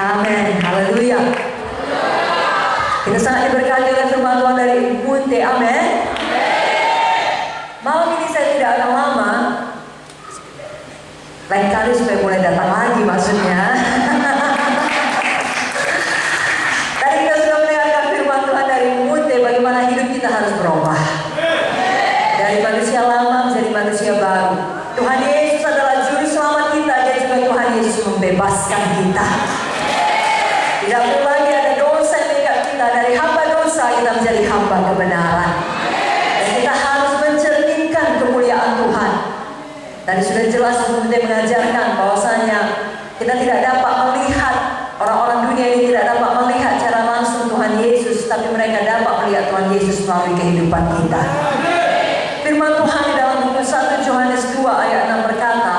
Amin. Haleluya. Kita sangat diberkati oleh firman Tuhan dari Ibu Munte. Amin. Malam ini saya tidak akan lama. Lain kali supaya boleh datang lagi maksudnya. Tadi kita sudah mendengarkan firman Tuhan dari Ibu Munte, bagaimana hidup kita harus berubah dari manusia lama menjadi manusia baru. Tuhan Yesus adalah juru selamat kita, dan juga Tuhan Yesus membebaskan kita. Tidak perlu lagi ada dosa yang mengikat kita. Dari hamba dosa kita menjadi hamba kebenaran. Dan kita harus mencerminkan kemuliaan Tuhan. Tadi sudah jelas Bunda mengajarkan bahwasanya kita tidak dapat melihat, orang-orang dunia ini tidak dapat melihat secara langsung Tuhan Yesus, tapi mereka dapat melihat Tuhan Yesus melalui kehidupan kita. Firman Tuhan di dalam buku 1 Yohanes 2 ayat 6 berkata,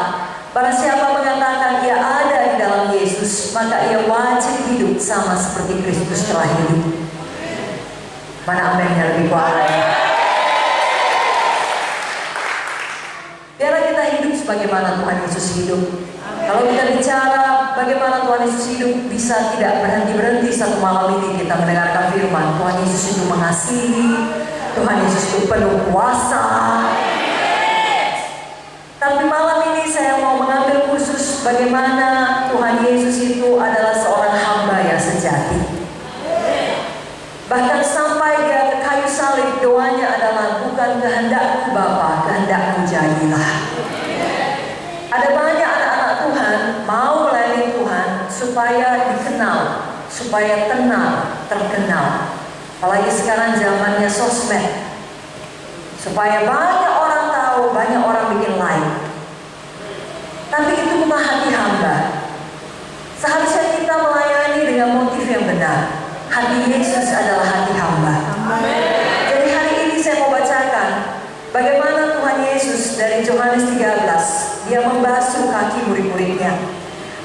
barang siapa mengatakan ia ada di dalam Yesus, maka ia wajib hidup sama seperti Kristus telah hidup. Mana amin yang lebih kuat? Biarlah kita hidup sebagaimana Tuhan Yesus hidup. Kalau kita bicara bagaimana Tuhan Yesus hidup, bisa tidak berhenti-berhenti satu malam ini kita mendengarkan firman. Tuhan Yesus itu mengasihi, Tuhan Yesus itu penuh kuasa. Tapi malam ini saya mau mengambil khusus bagaimana Tuhan Yesus itu adalah seorang hamba yang sejati. Bahkan sampai dia ke kayu salib, doanya adalah bukan kehendakku Bapa, kehendakmu jadilah. Ada banyak anak-anak Tuhan mau melayani Tuhan supaya dikenal, supaya terkenal. Apalagi sekarang zamannya sosmed, supaya banyak orang tahu, banyak orang bikin like. Tapi itu bukan hati hamba. Seharusnya kita melayani dengan motif yang benar. Hati Yesus adalah hati hamba. Jadi hari ini saya mau bacakan bagaimana Tuhan Yesus dari Yohanes 13, dia membasuh kaki murid-muridnya.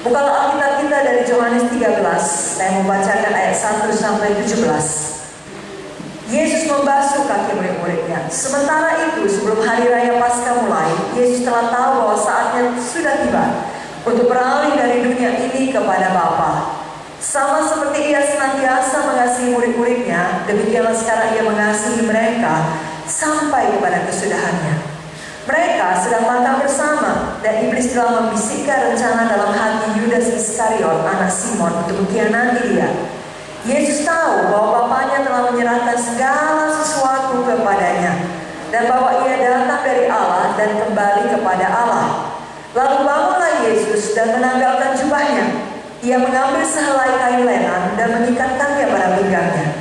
Bukalah Alkitab kita dari Yohanes 13, saya mau bacakan ayat 1 sampai 17. Yesus membasuh kaki murid-muridnya. Sementara itu, sebelum hari raya Paskah mulai, Yesus telah tahu bahwa saatnya sudah tiba untuk beralih dari dunia ini kepada Bapa. Sama seperti ia senantiasa mengasihi murid-muridnya, demikianlah sekarang ia mengasihi mereka sampai kepada kesudahannya. Mereka sedang makan bersama, dan iblis telah membisikkan rencana dalam hati Yudas Iskariot, anak Simon, untuk mengkhianati dia. Yesus tahu bahwa Bapanya telah menyerahkan segala sesuatu kepadanya, dan bahwa ia datang dari Allah dan kembali kepada Allah. Lalu bangunlah Yesus dan menanggalkan jubahnya. Ia mengambil sehelai kain lenan dan mengikatkannya pada pinggangnya.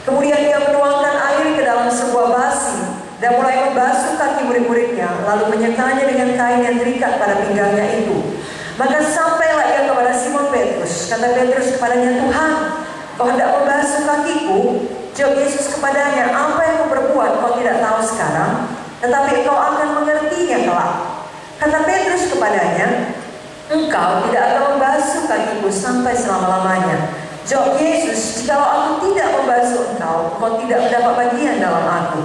Kemudian ia menuangkan air ke dalam sebuah basi dan mulai membasuh kaki murid-muridnya, lalu menyekanya dengan kain yang terikat pada pinggangnya itu. Maka sampailah ia kepada Simon Petrus. Kata Petrus kepadanya, Tuhan, kau hendak membasuh kakiku? Jawab Yesus kepadanya, apa yang kau perbuat kau tidak tahu sekarang, tetapi kau akan mengertinya kelak. Kata Petrus kepadanya, engkau tidak akan membasuh kakiku sampai selama-lamanya. Jawab Yesus, jikalau aku tidak membasuh engkau, kau tidak mendapat bagian dalam aku.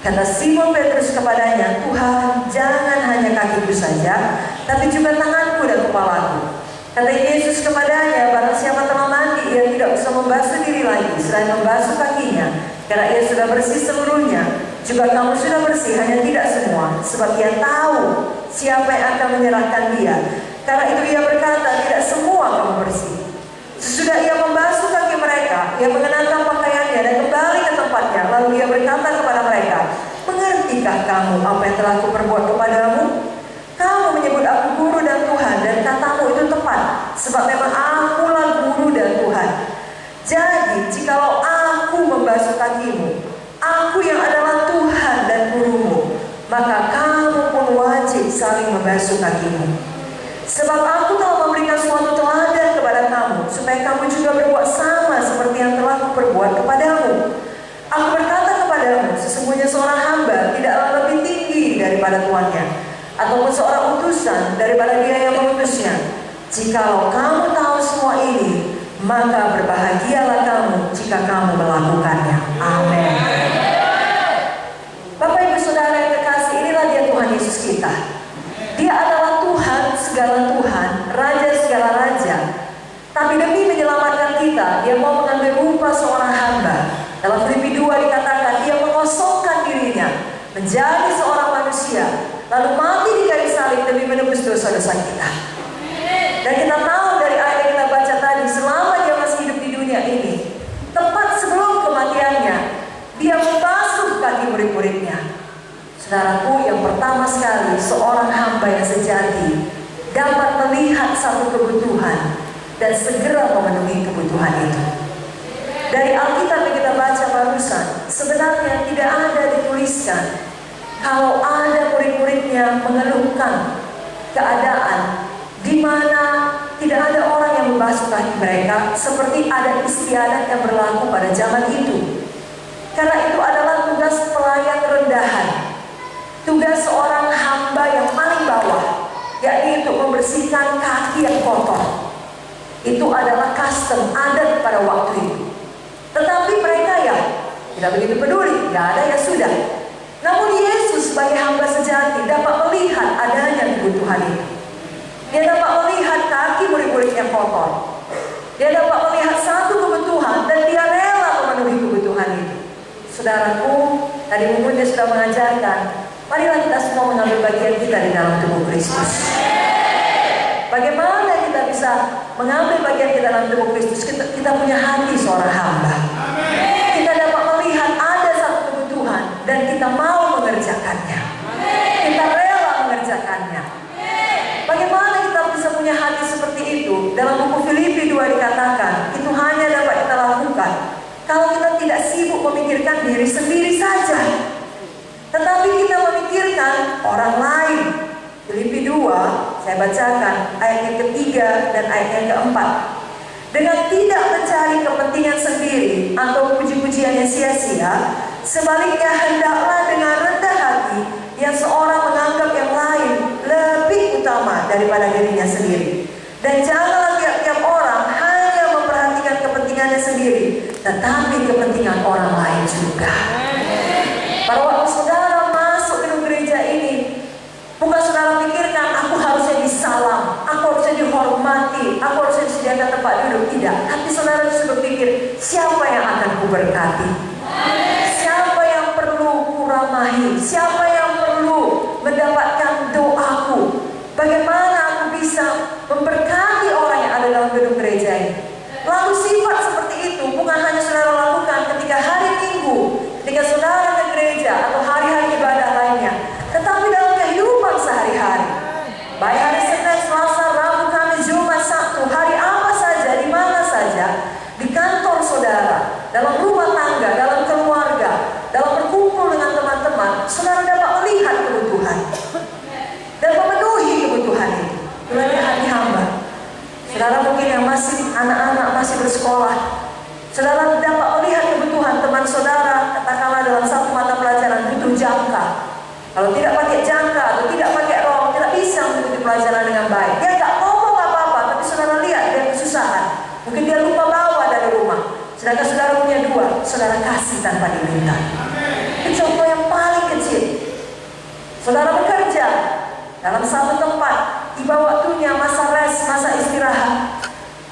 Kata Simon Petrus kepadanya, Tuhan, jangan hanya kakiku saja, tapi juga tanganku dan kepalaku. Kata Yesus kepadanya, barang siapa telah mandi, ia tidak usah membasuh diri lagi selain membasuh kakinya, karena ia sudah bersih seluruhnya. Juga kamu sudah bersih, hanya tidak semua, sebab ia tahu siapa yang akan menyerahkan dia. Karena itu ia berkata, tidak semua kamu bersih. Sesudah ia membasuh kaki mereka, ia mengenakan pakaiannya dan kembali ke tempatnya. Lalu ia berkata kepada mereka, mengertikah kamu apa yang telah kuperbuat kepadamu? Kamu menyebut aku guru dan Tuhan, dan katamu itu tepat, sebab memang akulah guru dan Tuhan. Jadi jikalau aku membasuh kakimu, aku yang adalah Tuhan dan gurumu, maka kamu pun wajib saling membasuh kakimu. Sebab aku telah memberikan suatu teladan kepada kamu, supaya kamu juga berbuat sama seperti yang telah kuperbuat kepadamu. Aku berkata kepadamu, sesungguhnya seorang hamba tidaklah lebih tinggi daripada tuannya, ataupun seorang utusan daripada dia yang mengutusnya. Jikalau kamu tahu semua ini, maka berbahagialah kamu jika kamu melakukannya. Amin. Bapak Ibu Saudara yang terkasih, inilah dia Tuhan Yesus kita. Dia adalah Tuhan segala Tuhan, Raja segala Raja. Tapi demi menyelamatkan menjadi seorang manusia, lalu mati di kayu salib demi menebus dosa-dosa kita. Dan kita tahu dari ayat yang kita baca tadi, selama dia masih hidup di dunia ini, tepat sebelum kematiannya, dia membasuh kaki murid-muridnya. Saudaraku, yang pertama sekali, seorang hamba yang sejati dapat melihat satu kebutuhan dan segera memenuhi kebutuhan itu. Dari Alkitab yang kita baca barusan, sebenarnya tidak ada dituliskan kalau ada murid-muridnya mengeluhkan keadaan di mana tidak ada orang yang membasuh kaki mereka, seperti ada istiadat yang berlaku pada zaman itu. Karena itu adalah tugas pelayan rendahan, tugas seorang hamba yang paling bawah, yakni untuk membersihkan kaki yang kotor. Itu adalah custom, adat pada waktu itu. Tetapi mereka ya tidak begitu peduli, tidak ada ya sudah. Namun Yesus sebagai hamba sejati dapat melihat adanya kebutuhan itu. Dia dapat melihat kaki murid-murid yang kotor. Dia dapat melihat satu kebutuhan dan dia rela memenuhi kebutuhan itu. Saudaraku, tadi mungkin dia sudah mengajarkan, marilah kita semua mengambil bagian kita di dalam tubuh Kristus. Bagaimana kita bisa mengambil bagian kita dalam tubuh Kristus? Kita punya hati seorang hamba. Kita dapat melihat ada satu kebutuhan dan kita mau mengerjakannya. Kita rela mengerjakannya. Bagaimana kita bisa punya hati seperti itu? Dalam buku Filipi 2 dikatakan, itu hanya dapat kita lakukan kalau kita tidak sibuk memikirkan diri sendiri saja, tetapi kita memikirkan orang lain. Filipi 2, saya bacakan ayat yang ketiga dan ayat yang keempat. Dengan tidak mencari kepentingan sendiri atau puji-pujian yang sia-sia, sebaliknya hendaklah dengan rendah hati yang seorang menganggap yang lain lebih utama daripada dirinya sendiri. Dan janganlah tiap-tiap orang hanya memperhatikan kepentingannya sendiri, tetapi kepentingan orang lain juga. Pada waktu saudara masuk ke gereja ini, bukan saudara pikirkan aku harusnya disalam, aku harusnya dihormati, aku harusnya disediakan tempat duduk. Tidak, tapi saudara justru berpikir, siapa yang akan kuberkati? Siapa yang perlu kuramahi? Siapa yang perlu mendapatkan doaku? Bagaimana aku bisa memberkati orang yang ada dalam gedung gereja ini? Lalu sifat seperti itu bukan hanya saudara lakukan ketika hari Minggu, ketika saudara ke gereja atau hari-hari ibadah lainnya, tetapi dalam kehidupan sehari-hari. Baik hari Senin, Selasa, Rabu, Kamis, Jumat, Sabtu, hari apa saja, di mana saja, di kantor saudara, dalam rumah tangga, dalam keluarga, dalam berkumpul dengan teman-teman, saudara dapat melihat kebutuhan dan memenuhi kebutuhan itu. Itulah hati hamba. Saudara mungkin yang masih anak-anak, masih bersekolah, saudara dapat melihat kebutuhan teman saudara, katakanlah dalam satu mata pelajaran butuh jangka. Kalau tidak pakai jangka atau tidak pakai rok, tidak bisa mengikuti pelajaran dengan baik. Dia nggak ngomong apa-apa, tapi saudara lihat dia kesusahan. Mungkin dia lupa bawa dari rumah. Sedangkan saudara punya dua, saudara kasih tanpa diminta. Itu contoh yang paling kecil. Saudara bekerja dalam satu tempat, tiba waktunya masa rest, masa istirahat.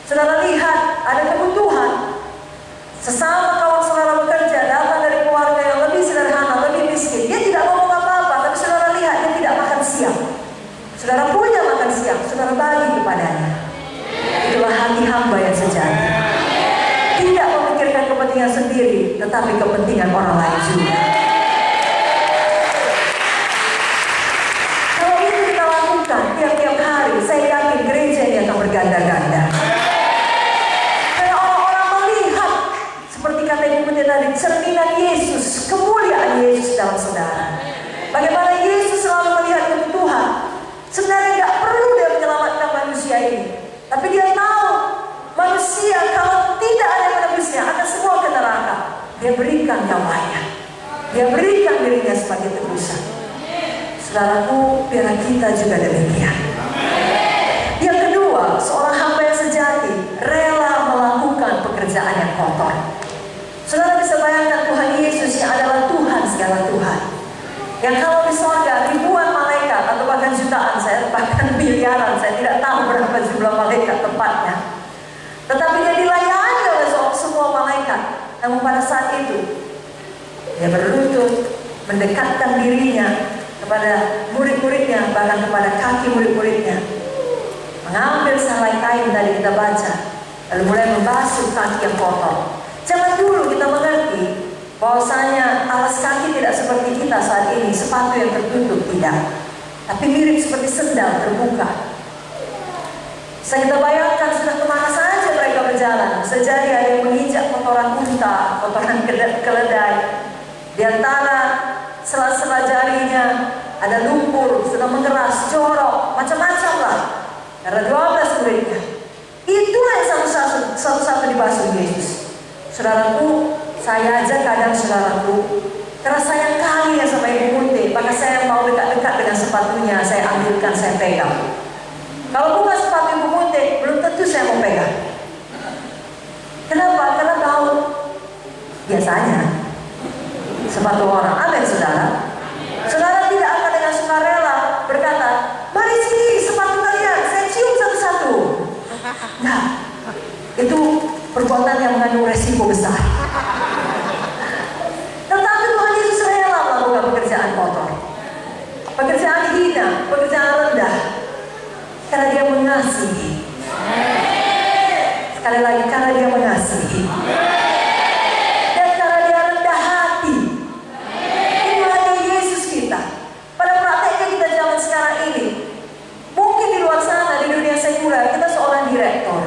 Saudara lihat ada kebutuhan. Sesama kawan saudara bekerja datang dari keluarga yang lebih sederhana, lebih miskin. Dia tidak ngomong apa-apa, tapi saudara lihat dia tidak makan siang. Saudara punya makan siang, saudara bagi kepadanya. Itulah hati hamba yang sejati. Tidak memikirkan kepentingan sendiri, tetapi kepentingan orang lain juga. Kalau itu kita lakukan tiap-tiap hari, saya yakin gereja ini akan berganda-ganda. Seperti kata Ibu Pendeta tadi, cerminan Yesus, kemuliaan Yesus dalam saudara. Bagaimana Yesus selalu melihat kebutuhan. Sebenarnya tidak perlu dia menyelamatkan manusia ini, tapi dia tahu manusia kalau tidak ada yang menebusnya akan semua ke neraka. Dia berikan nyawanya, dia berikan dirinya sebagai tebusan. Saudaraku, biarlah kita juga demikian. Yang kedua, seorang hamba yang sejati rela melakukan pekerjaan yang kotor. Saudara bisa bayangkan Tuhan Yesus yang adalah Tuhan segala Tuhan, yang kalau di sorga ribuan malaikat atau bahkan jutaan, saya bahkan miliaran, saya tidak tahu berapa jumlah malaikat tepatnya, tetapi dia dilayani oleh semua malaikat. Namun pada saat itu dia berlutut, mendekatkan dirinya kepada murid-muridnya, bahkan kepada kaki murid-muridnya. Mengambil selai kain tadi kita baca, lalu mulai membasuh kaki yang kotor. Jangan dulu kita mengerti bahwasanya alas kaki tidak seperti kita saat ini, sepatu yang tertutup, tidak. Tapi mirip seperti sendal terbuka. Saya kita bayangkan sudah kemana saja mereka berjalan. Sejadi ada yang menginjak kotoran unta, kotoran keledai. Di antara sela-sela jarinya ada lumpur, sedang mengeras, jorok, macam-macam lah. Karena 12 muridnya. Itulah yang satu-satu dibasuh Yesus. Saudaraku, saya aja kadang saudaraku, karena sayang kali ya sama ibu Munte, maka saya mau dekat-dekat dengan sepatunya, saya ambilkan, saya pegang. Kalau bukan sepatu ibu Munte, belum tentu saya mau pegang. Kenapa? Karena bau. Biasanya sepatu orang. Amin, saudara. Saudara tidak akan dengan sukarela berkata, mari sini sepatu kalian, saya cium satu-satu. Nah, itu perbuatan yang mengandung resiko besar. Tetapi Tuhan Yesus rela melakukan pekerjaan kotor, pekerjaan hina, pekerjaan rendah, karena Dia mengasihi. Sekali lagi, karena Dia mengasihi. Dan karena Dia rendah hati. Itu hanya Yesus kita. Pada prakteknya kita zaman sekarang ini, mungkin di luar sana, di dunia sekuler, kita seorang direktur,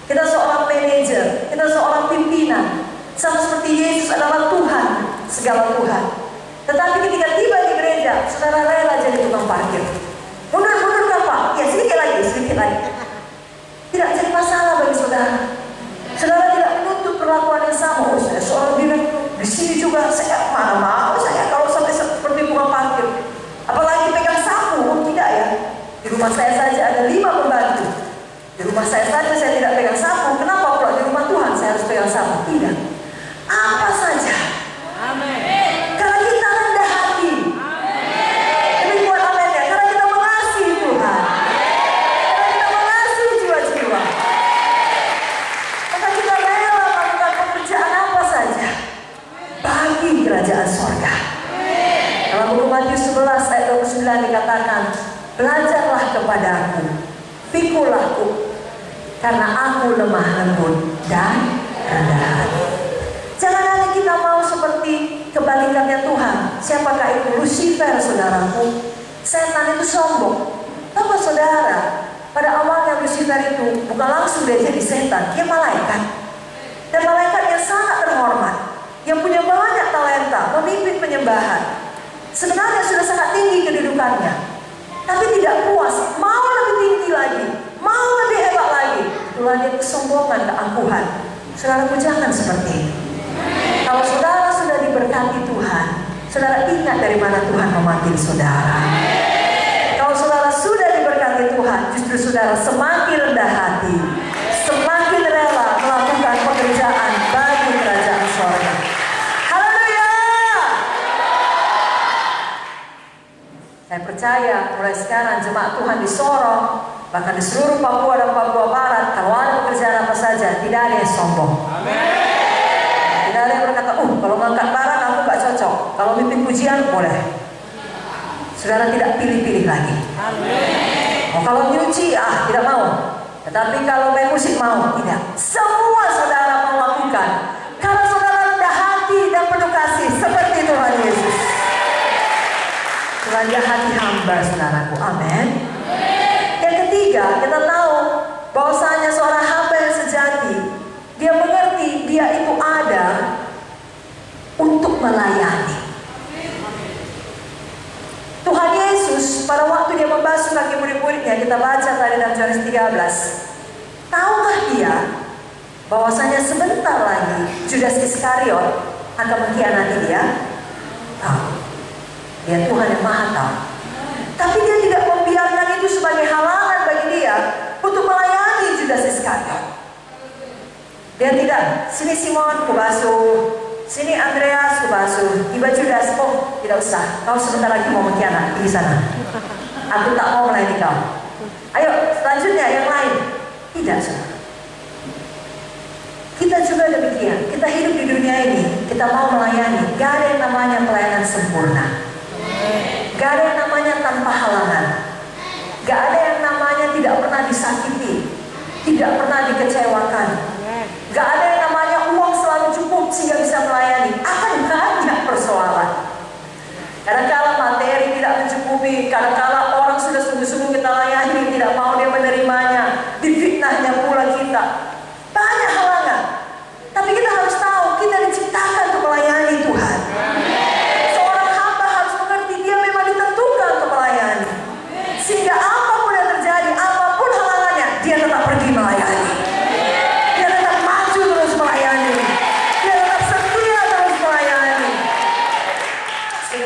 kita seorang manajer, kita seorang pimpinan, sama seperti Yesus adalah Tuhan, segala Tuhan. Tetapi ketika tiba di gereja, saudara rela jadi tukang parkir. Mundur kan Pak? Ya sedikit lagi. Tidak jadi masalah bagi saudara. Saudara tidak menuntut perlakuan yang sama. Oh, saya seorang direktur, di sini juga saya mana mau saya kalau sampai seperti tukang parkir. Apalagi pegang sapu, tidak ya. Di rumah saya saja ada 5 pembantu. Di rumah saya saja saya tidak pegang sapu. Kenapa pula di rumah Tuhan saya harus pegang sapu? Tidak. Apa saja. Amin. Karena kita rendah hati. Amin. Demi amin ya. Karena kita mengasihi Tuhan. Karena kita mengasihi jiwa-jiwa. Maka kita rela melakukan pekerjaan apa saja bagi kerajaan sorga. Dalam buku Matius 11 ayat 29 dikatakan, belajarlah kepadaku, pikulah karena aku lemah lembut dan rendah hati. Jangan hanya kita mau seperti kebalikannya Tuhan. Siapakah itu? Lucifer, saudaraku. Setan itu sombong. Apa saudara? Pada awalnya Lucifer itu bukan langsung dia jadi setan, dia malaikat. Dan malaikat yang sangat terhormat, yang punya banyak talenta, memimpin penyembahan. Sebenarnya sudah sangat tinggi kedudukannya, tapi tidak puas, mau lebih tinggi lagi, mau lebih hebat lagi. Itulah dia kesombongan, keangkuhan. Saudara, jangan seperti itu. Kalau saudara sudah diberkati Tuhan, saudara ingat dari mana Tuhan memanggil saudara. Kalau saudara sudah diberkati Tuhan, justru saudara semakin rendah hati, semakin rela melakukan pekerjaan bagi kerajaan sorga. Haleluya! Saya percaya mulai sekarang jemaat Tuhan di Sorong, bahkan di seluruh Papua dan Papua Barat, kalau ada pekerjaan apa saja, tidak ada yang sombong. Amin. Tidak ada yang berkata, kalau ngangkat barang aku gak cocok, kalau mimpin pujian boleh. Saudara tidak pilih-pilih lagi. Amin. Kalau nyuci, tidak mau. Tetapi kalau main musik mau, tidak. Semua saudara mau lakukan, karena saudara rendah hati dan penuh kasih seperti Tuhan Yesus. Rendah hati hamba, saudaraku. Amin. Yang ketiga, kita tahu bahwasanya seorang hamba yang sejati, dia mengerti dia itu ada untuk melayani. Tuhan Yesus pada waktu dia membasuh kaki murid-muridnya, kita baca tadi dalam Yohanes 13. Tahukah dia bahwasanya sebentar lagi Judas Iskariot akan mengkhianati dia? Tahu. Dia Tuhan yang Maha tahu. Tapi dia tidak membiarkan itu sebagai halangan bagi dia untuk melayani Judas Iskariot. Dia tidak, sini Simon kubasuh, sini Andreas kubasuh, tiba Judas, tidak usah, kau sebentar lagi mau mengkhianat di sana. Aku tak mau melayani kau. Ayo selanjutnya yang lain. Tidak, saudara. Kita juga demikian. Kita hidup di dunia ini, kita mau melayani. Gak ada yang namanya pelayanan sempurna.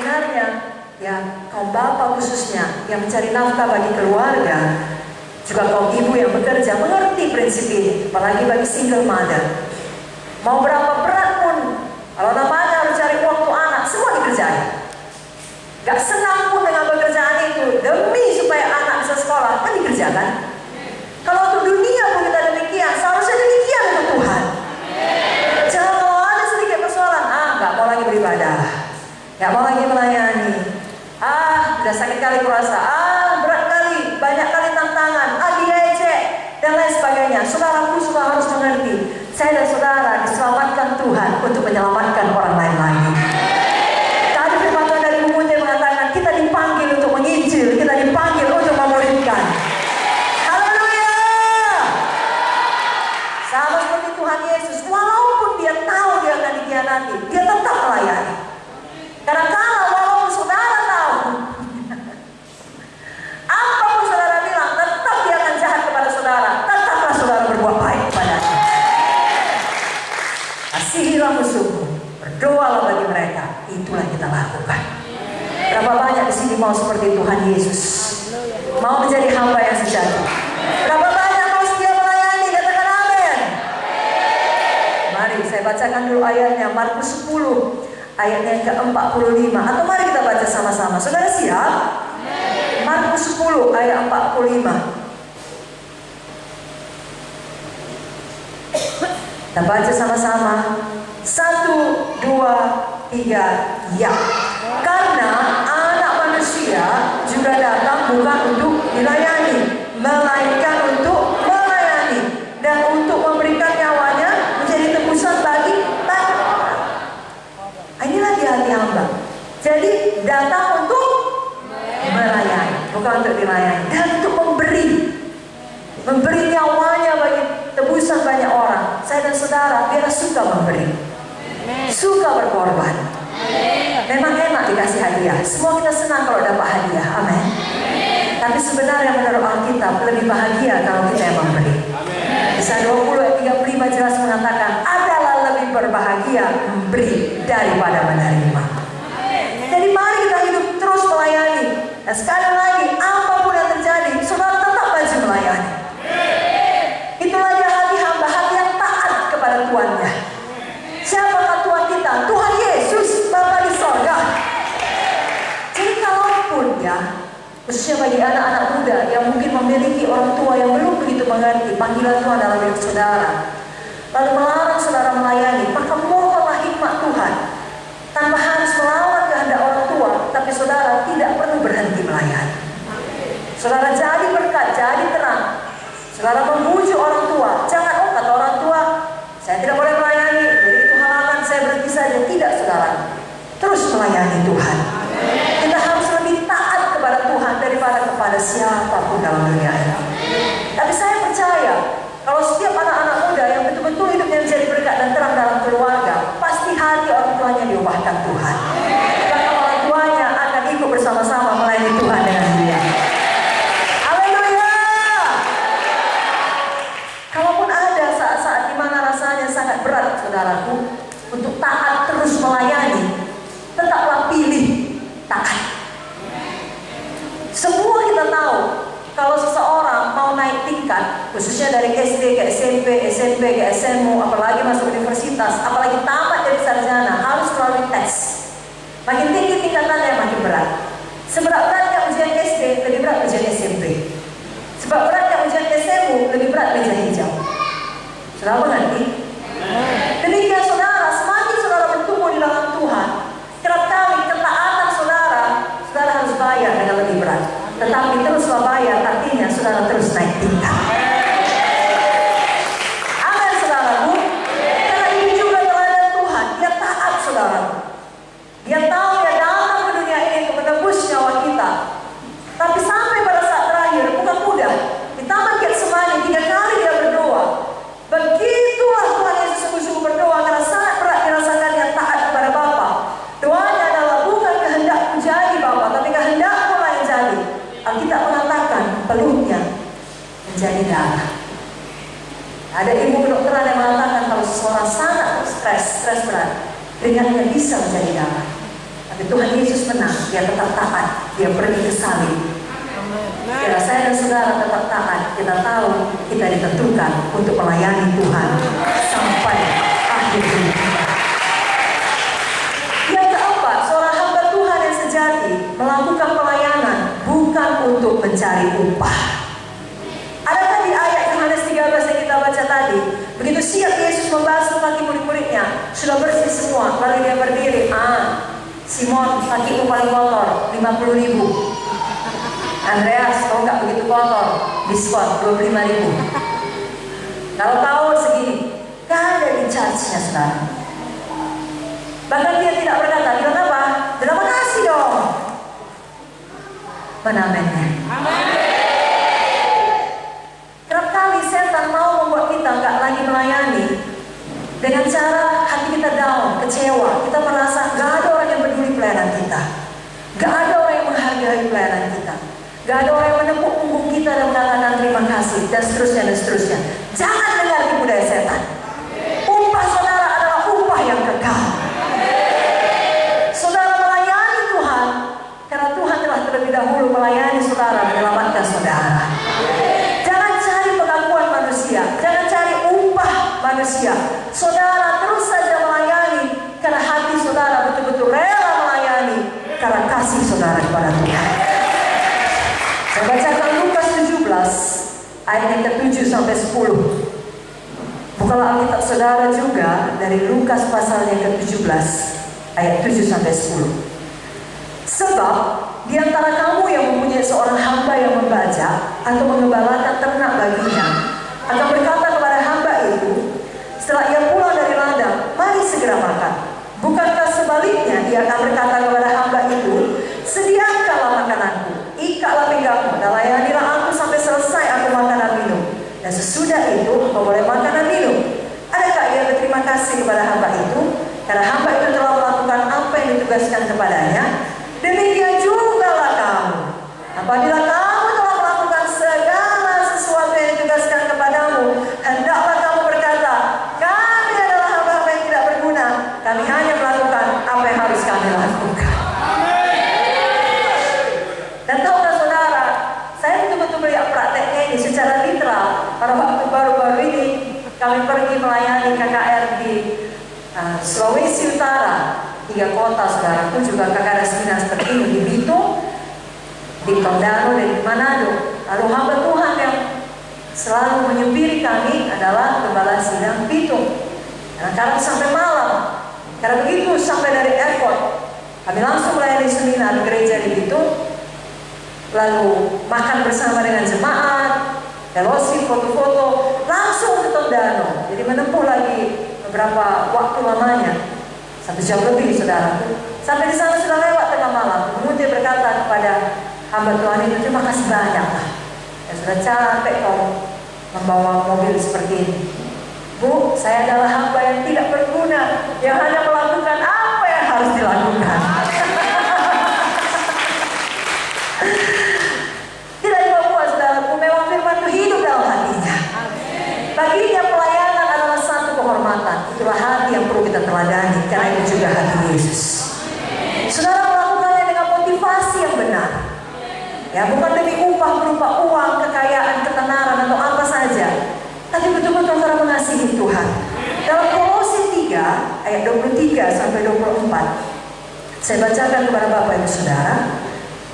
sebenarnya ya kaum bapak khususnya yang mencari nafkah bagi keluarga, juga kaum ibu yang bekerja mengerti prinsip ini, apalagi bagi single mother. Mau berapa berat pun, kalau namanya harus cari uang untuk anak, semua dikerjain. Gak senang pun dengan pekerjaan itu, demi supaya anak bisa sekolah, kan dikerjakan. Kalau untuk dunia pun kita demikian, seharusnya demikian untuk Tuhan. Jangan kalau ada sedikit persoalan, gak mau lagi beribadah, gak mau lagi melayani, udah sakit kali kurasa, berat kali, banyak kali tantangan, diejek, dan lain sebagainya. Saudaraku sudah harus mengerti, saya dan saudara diselamatkan Tuhan untuk menyelamatkan orang lain lagi. Tadi firman Tuhan dari Mumunte mengatakan kita dipanggil untuk menginjil, kita dipanggil untuk memuridkan. Haleluya! Sama seperti Tuhan Yesus, walaupun dia tahu dia akan dikhianati, dia tetap melayani. Karena kalau walaupun saudara tahu apapun saudara bilang, tetap dia akan jahat kepada saudara, tetaplah saudara berbuat baik kepadanya. Kasihilah musuhmu, berdoalah bagi mereka, itulah kita lakukan. Berapa banyak di sini mau seperti Tuhan Yesus, mau menjadi hamba yang sejati? Berapa banyak mau setia melayani? Katakan amin. Mari saya bacakan dulu ayatnya, Markus 10 ayatnya yang ke-45, atau mari kita baca sama-sama. Saudara siap? Markus 10 ayat 45. Kita baca sama-sama. 1, 2, 3, ya. Karena anak manusia juga datang bukan untuk dilayani, melainkan untuk melayani dan untuk memberikan nyawanya menjadi tebusan bagi banyak orang. Inilah di hati hamba. Jadi datang untuk melayani, bukan untuk dilayani, dan untuk memberi nyawanya bagi tebusan banyak orang. Saya dan saudara biarlah suka memberi, suka berkorban. Memang enak dikasih hadiah, semua kita senang kalau dapat hadiah, amin. Tapi sebenarnya menurut Alkitab lebih bahagia kalau kita yang memberi. Kisah 20 ayat 35 jelas mengatakan, adalah lebih berbahagia memberi daripada menerima. Jadi mari kita hidup terus melayani. Dan sekali lagi, apapun yang terjadi, saudara tetap maju melayani. Itulah dia hati hamba, hati yang taat kepada Tuannya. Siapakah Tuhan kita? Tuhan Yesus, Bapa di sorga. Jadi kalaupun ya, khususnya bagi anak-anak muda yang mungkin memiliki orang tua yang belum begitu mengerti panggilan Tuhan dalam hidup saudara, lalu melarang saudara melayani, maka mohonlah hikmat Tuhan. Tanpa harus melawan kehendak orang tua, tapi saudara tidak perlu berhenti melayani. Saudara jadi berkat, jadi terang. Saudara memuji orang tua, jangan kata orang tua, saya tidak boleh melayani, jadi itu halangan, saya berhenti saja. Tidak saudara, terus melayani Tuhan. Kita harus lebih taat kepada Tuhan daripada kepada siapapun dalam dunia ini. Tapi saya percaya, kalau setiap anak-anak muda yang betul-betul hidupnya menjadi berkat dan terang dalam keluarga, pasti hati orang tuanya diubahkan Tuhan. Maka orang tuanya akan ikut bersama-sama melayani Tuhan dengan dia. Haleluya! Kalaupun ada saat-saat di mana rasanya sangat berat, saudaraku, untuk taat terus melayani, tetaplah pilih taat. Semua kita tahu, kalau seseorang mau naik tingkat, khususnya dari SD ke SMP, SMP ke SMU, apalagi masuk universitas, apalagi tamat dari sarjana, harus melalui tes. Makin tinggi tingkatannya makin berat. Seberat beratnya ujian SD, lebih berat ujian SMP. Sebab beratnya ujian SMU, lebih berat meja hijau. Saudara mengerti? Demikian saudara, semakin saudara bertumbuh di dalam Tuhan, kerap kali ketaatan saudara harus bayar dengan lebih berat. Tetapi teruslah bayar, artinya saudara terus naik tingkat. Amin saudaraku. Karena ini juga teladan Tuhan. Dia taat saudaraku. Dia tahu dia datang ke dunia ini untuk menebus nyawa kita. Tapi sampai pada saat terakhir bukan mudah. Di Taman Getsemani 3 kali dia berdoa. Begitulah Tuhan Yesus sungguh-sungguh berdoa karena sangat berat dirasakan yang taat kepada Bapa. Doanya adalah bukan kehendakku jadi Bapa, tapi kehendakmu lah yang jadi. Alkitab mengatakan peluknya menjadi darah. Ada ilmu kedokteran yang mengatakan kalau seseorang sangat stres berat, ringannya bisa menjadi darah. Tuhan Yesus menang, dia tetap taat, dia pergi ke salib. Bila saya dan saudara tetap taat, kita tahu kita ditentukan untuk melayani Tuhan sampai akhir hidup. Yang keempat, seorang hamba Tuhan yang sejati melakukan pelayanan bukan untuk mencari upah. Adakah di ayat Yohanes 13 yang kita baca tadi, begitu siap Yesus membasuh kaki murid-muridnya, sudah bersih semua, lalu dia berdiri, Simon, kakimu paling kotor, 50.000. Andreas, kalau nggak begitu kotor, diskon 25.000. Kalau tahu segini, nggak ada di charge-nya, saudara. Bahkan dia tidak berkata, bilang apa? Terima kasih dong. Mana amennya? Kerap kali setan mau membuat kita nggak lagi melayani dengan cara hati kita down, kecewa. Kita merasa nggak ada orang yang peduli pelayanan kita, nggak ada orang yang menghargai pelayanan kita, nggak ada orang yang menepuk punggung kita dan mengatakan terima kasih, dan seterusnya dan seterusnya. Jangan dengar tipu daya setan. Upah saudara adalah upah yang kekal. Saudara melayani Tuhan karena Tuhan telah terlebih dahulu melayani saudara, menyelamatkan saudara. Jangan cari pengakuan manusia, jangan cari upah manusia. Saudara terus saja melayani karena hati saudara betul-betul rela melayani karena kasih saudara kepada Tuhan. Saya bacakan Lukas 17 ayat yang ke-7 sampai 10. Bukalah Alkitab saudara juga dari Lukas pasal yang ke-17 ayat 7 sampai 10. Sebab di antara kamu yang mempunyai seorang hamba yang membaca atau mengembalakan ternak baginya akan berkata kepada hamba itu setelah ia pulang dari ladang, mari segera makan. Bukankah sebaliknya dia akan berkata kepada hamba itu, sediakanlah makananku, ikatlah pinggangmu, dan layanilah aku sampai selesai aku makan dan minum. Dan sesudah itu engkau boleh makan dan minum. Adakah ia berterima kasih kepada hamba itu karena hamba itu telah melakukan apa yang ditugaskan kepadanya? Demikian jugalah kamu. Apabila kamu telah melakukan segala sesuatu yang ditugaskan kepadamu, hendaklah kamu berkata, kami adalah hamba-hamba yang tidak berguna. Kami hanya melakukan apa yang harus kami lakukan. Dan tahukah saudara, saya betul-betul melihat prakteknya ini secara literal. Pada waktu baru-baru ini kami pergi melayani KKR di Sulawesi Utara, 3 kota saudara, itu juga KKR Dinas seperti ini, di Bitung, di Tondano, dan di Manado. Lalu hamba Tuhan yang selalu menyupiri kami adalah Gembala Sidang Bitung. Karena sampai malam, karena begitu sampai dari airport, kami langsung melayani seminar di gereja di Bitung. Lalu makan bersama dengan jemaat, fellowship, foto-foto, langsung ke Tondano. Jadi menempuh lagi beberapa waktu lamanya, 1 jam lebih saudara. Sampai di sana sudah lewat tengah malam. Kemudian dia berkata kepada hamba Tuhan itu, terima kasih banyak lah. Ya sudah capek kau membawa mobil seperti ini. Bu, saya adalah hamba yang tidak berguna, yang hanya melakukan apa yang harus dilakukan. Tidak dibawa saudaraku, memang firman itu hidup dalam hatinya. Baginya pelayanan adalah satu kehormatan. Itulah hati yang perlu kita teladani, karena itu juga hati Yesus. Saudara melakukannya dengan motivasi yang benar. Ya, bukan demi upah berupa uang, kekayaan, ketenaran atau apa saja, tapi betul-betul karena mengasihi Tuhan. Dalam Kolose 3 ayat 23 sampai 24, saya bacakan kepada Bapak Ibu Saudara.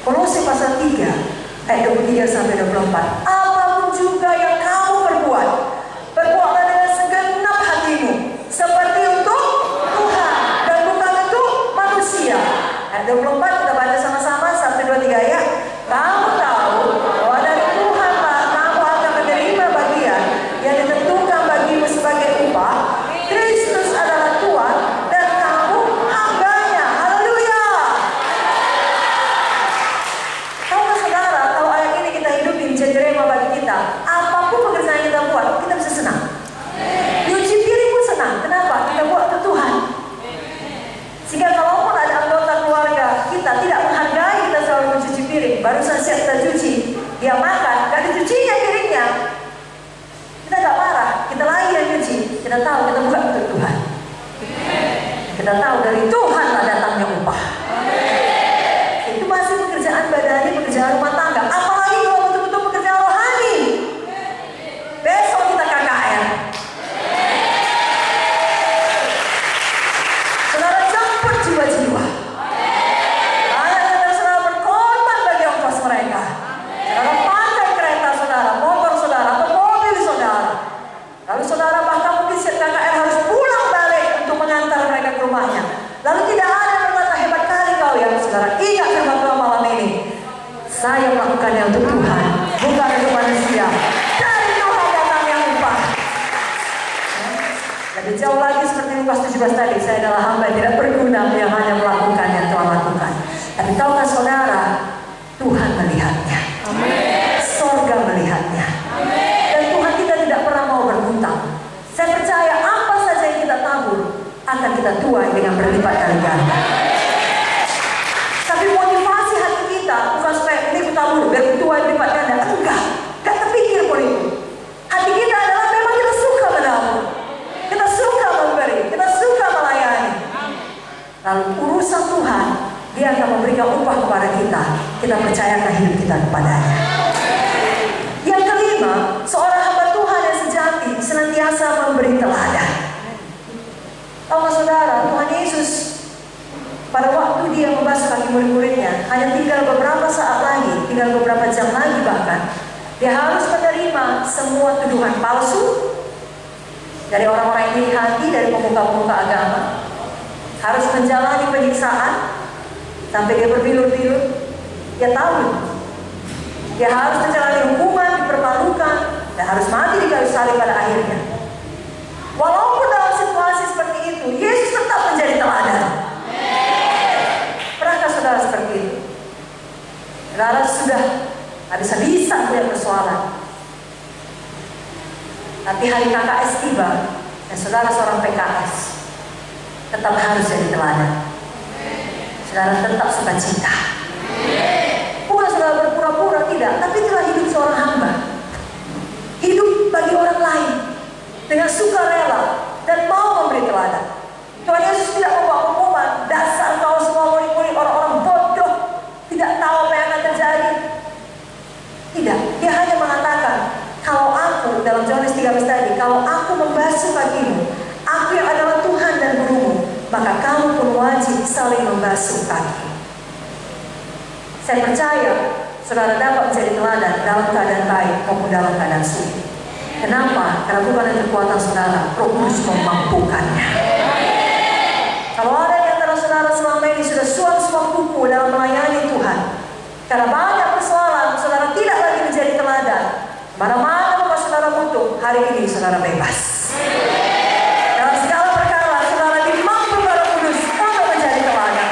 Kolose pasal 3 ayat 23 sampai 24. Apapun juga yang kamu perbuat, perbuatlah dengan segenap hatimu, seperti untuk Tuhan dan bukan untuk manusia. Ayat 24 kita baca sama-sama, 1, 2, 3 ya. Kamu tahu bahwa dari Tuhanlah kamu akan menerima bagian yang ditentukan bagimu sebagai upah. Kristus adalah Tuhan dan kamu hambanya. Haleluya. Tahukah saudara, kalau ayat ini kita hidupin jadi rema bagi kita, apapun pekerjaan yang kita buat, kita bisa senang. Nyuci piring pun senang. Kenapa? Kita buat untuk Tuhan. Sehingga kalaupun ada anggota keluarga kita tidak menghargai kita selalu mencuci piring, barusan siap kita cuci, dia makan, gak dicucinya piringnya, kita gak marah, kita lagi yang cuci. Kita tahu kita bukan untuk Tuhan. Kita tahu dari Tuhan lah datangnya upah. saudara, ingat firman Tuhan malam ini. Saya melakukannya untuk Tuhan, bukan untuk manusia. Dari Tuhan datangnya upah. Lebih jauh lagi seperti Lukas 17 tadi, saya adalah hamba yang tidak berguna, yang hanya melakukan yang telah lakukan. Tapi tahukah saudara, Tuhan melihatnya. Amin. Sorga melihatnya. Amin. Dan Tuhan kita tidak pernah mau berhutang. Saya percaya apa saja yang kita tabur akan kita tuai dengan berlipat kali ganda. Tapi motivasi hati kita bukan supaya ini kita tabur biar tuai berlipat ganda. Enggak terpikir pun itu. Hati kita adalah memang kita suka menabur, kita suka memberi, kita suka melayani. Lalu urusan Tuhan, Dia akan memberikan upah kepada kita. Kita percayakan hidup kita kepadanya. Yang kelima, seorang hamba Tuhan yang sejati senantiasa memberi teladan. Tahukah saudara, Tuhan Yesus pada waktu Dia membasuh kaki murid-muridnya, hanya tinggal beberapa saat lagi, tinggal beberapa jam lagi bahkan, Dia harus menerima semua tuduhan palsu dari orang-orang yang iri hati, dari pemuka-pemuka agama. Harus menjalani penyiksaan sampai Dia berbilur-bilur. Dia tahu Dia harus menjalani hukuman, dipermalukan, dan harus mati di kayu salib pada akhirnya. Walaupun dalam situasi seperti itu, Yesus tetap menjadi teladan. Pernahkah saudara seperti itu? Saudara sudah habis-habisan punya persoalan, tapi hari KKS tiba, dan saudara seorang PKS tetap harus jadi teladan. Saudara tetap sukacita. Bukan saudara berpura-pura, tidak, tapi itulah hidup seorang hamba. Hidup bagi orang lain dengan sukarela dan mau memberi teladan. Tuhan Yesus tidak membawa pengumuman, dasar kau semua murid-murid orang-orang bodoh, tidak tahu apa yang akan terjadi. Tidak, Dia hanya mengatakan, kalau aku, dalam Yohanes 13 tadi, kalau aku membasuh kakimu, aku yang adalah Tuhan dan gurumu, maka kamu pun wajib saling membasuh kaki. Saya percaya saudara dapat menjadi teladan dalam keadaan baik maupun dalam keadaan sulit. Kenapa? Karena bukan dari kekuatan saudara, Roh Kudus memampukannya. Kalau ada di antara saudara selama ini sudah suam-suam kuku dalam melayani Tuhan, karena banyak persoalan saudara tidak lagi menjadi teladan, mana-mana apa saudara butuh, hari ini saudara bebas. Dalam segala perkara saudara dimampu Roh Kudus untuk menjadi teladan.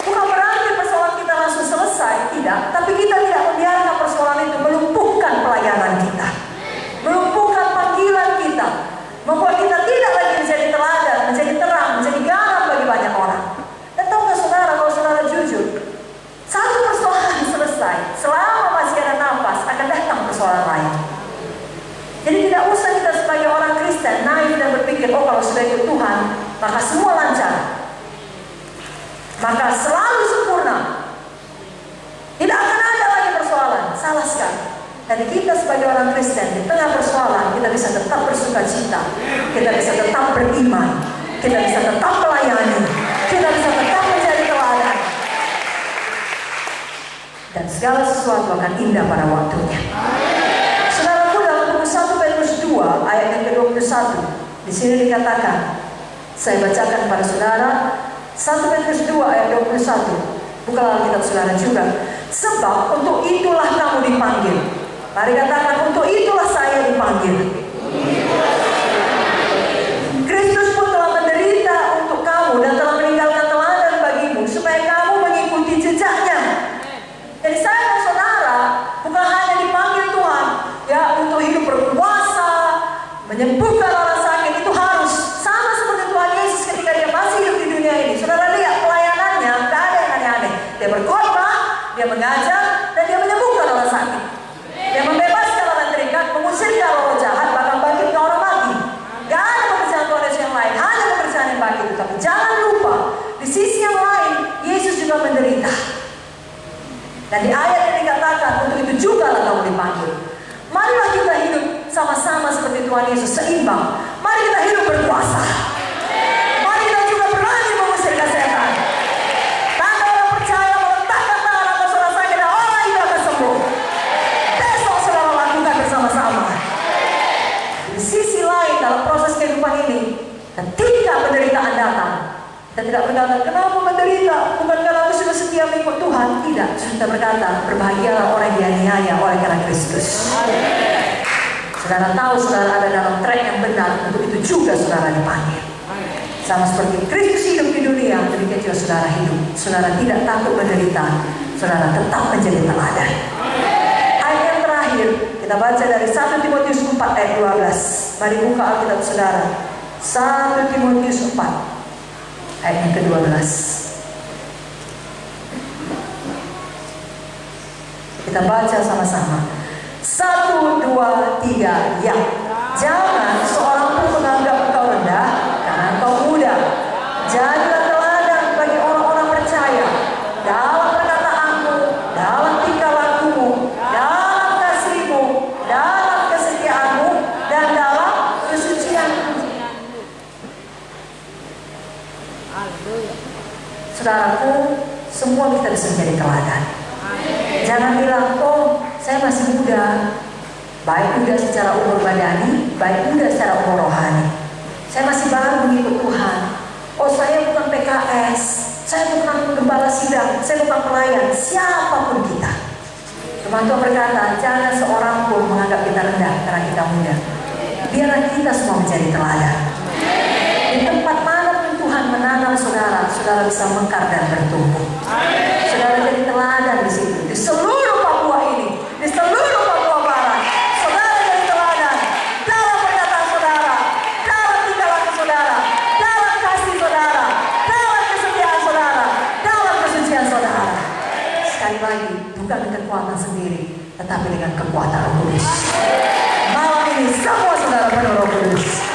Bukan berarti persoalan kita langsung selesai, tidak. Tapi kita tidak membiarkan persoalan itu melumpuhkan pelayanan kita, melumpuhkan panggilan kita, membuat kita tidak lagi menjadi teladan, menjadi terang, menjadi garam bagi banyak orang. Dan tahukah saudara, kalau saudara jujur, satu persoalan selesai, selama masih ada nafas akan datang persoalan lain. Jadi tidak usah kita sebagai orang Kristen naif dan berpikir, oh kalau sudah ikut Tuhan maka semua lancar, maka selalu sempurna, tidak akan ada lagi persoalan. Salah sekali. Dan kita sebagai orang Kristen di tengah persoalan kita bisa tetap bersukacita, kita bisa tetap beriman, kita bisa tetap melayani, kita bisa tetap menjadi teladan, dan segala sesuatu akan indah pada waktunya. Saudaraku, dalam buku 1 Petrus 2 ayat yang ke-21 di sini dikatakan, saya bacakan kepada saudara 1 Petrus 2 ayat 21. Bukalah Alkitab saudara juga. Sebab untuk itulah kamu dipanggil. Mari katakan, untuk itulah saya dipanggil. Kristus pun telah menderita untuk kamu dan telah meninggalkan teladan bagimu supaya kamu mengikuti jejaknya. Jadi saya dan saudara bukan hanya dipanggil Tuhan ya untuk hidup berkuasa, menyembuhkan orang sakit, itu harus sama seperti Tuhan Yesus ketika Dia masih hidup di dunia ini. Saudara lihat pelayanannya, tidak ada yang aneh-aneh. Dia berkhotbah, Dia mengajar, dan Dia menyembuhkan orang sakit. Dia membebaskan orang terikat, mengusirkan roh jahat, bahkan bangkitkan orang mati. Gak ada pekerjaan Tuhan Yesus yang lain, hanya pekerjaan yang bagi itu. Tapi jangan lupa, di sisi yang lain, Yesus juga menderita. Dan di ayat yang dikatakan, untuk itu juga lah kamu dipanggil. Marilah kita hidup sama-sama seperti Tuhan Yesus, seimbang. Mari kita hidup berkuasa. Mari kita juga berani mengusir setan. Tanda orang percaya meletakkan tangan atas orang sakit dan orang itu akan sembuh. Besok saudara lakukan bersama-sama. Di sisi lain dalam proses kehidupan ini, ketika penderitaan datang, kita tidak berkata, kenapa menderita? Bukan karena aku sudah Tuhan? Tidak. Kita berkata, berbahagialah orang yang dianiaya oleh karena Kristus. Saudara tahu saudara ada dalam track yang benar, untuk itu juga saudara dipanggil. Sama seperti Kristus hidup di dunia, demikian juga saudara hidup. Saudara tidak takut menderita, saudara tetap menjadi teladan. Ayat yang terakhir kita baca dari 1 Timotius 4 ayat 12. Mari buka Alkitab saudara. 1 Timotius 4 ayat yang ke-12. Kita baca sama-sama. 1, 2, 3, ya. Jangan seorang pun menganggap engkau rendah karena engkau muda. Jadilah teladan bagi orang-orang percaya dalam perkataanmu, dalam tingkah lakumu, dalam kasihmu, dalam kesetiaanmu, dan dalam kesucianmu. Saudaraku, semua kita bisa menjadi teladan. Jangan bilang, oh saya masih muda. Baik muda secara umur badani, baik muda secara umur rohani. Saya masih baru mengikut Tuhan. Oh saya bukan PKS, saya bukan gembala sidang, saya bukan pelayan. Siapapun kita, Firman Tuhan berkata, jangan seorang pun menganggap kita rendah karena kita muda. Biarlah kita semua menjadi teladan. Di tempat manapun Tuhan menanam saudara, saudara bisa mekar dan bertumbuh. Saudara jadi teladan di situ, di seluruh Papua ini, di seluruh Papua Barat. Saudara jadi teladan dalam perkataan saudara, dalam tingkah laku saudara, dalam kasih saudara, dalam kesetiaan saudara, dalam kesucian saudara. Sekali lagi, bukan dengan kekuatan sendiri, tetapi dengan kekuatan Roh Kudus. Malam ini semua saudara penuh Roh Kudus.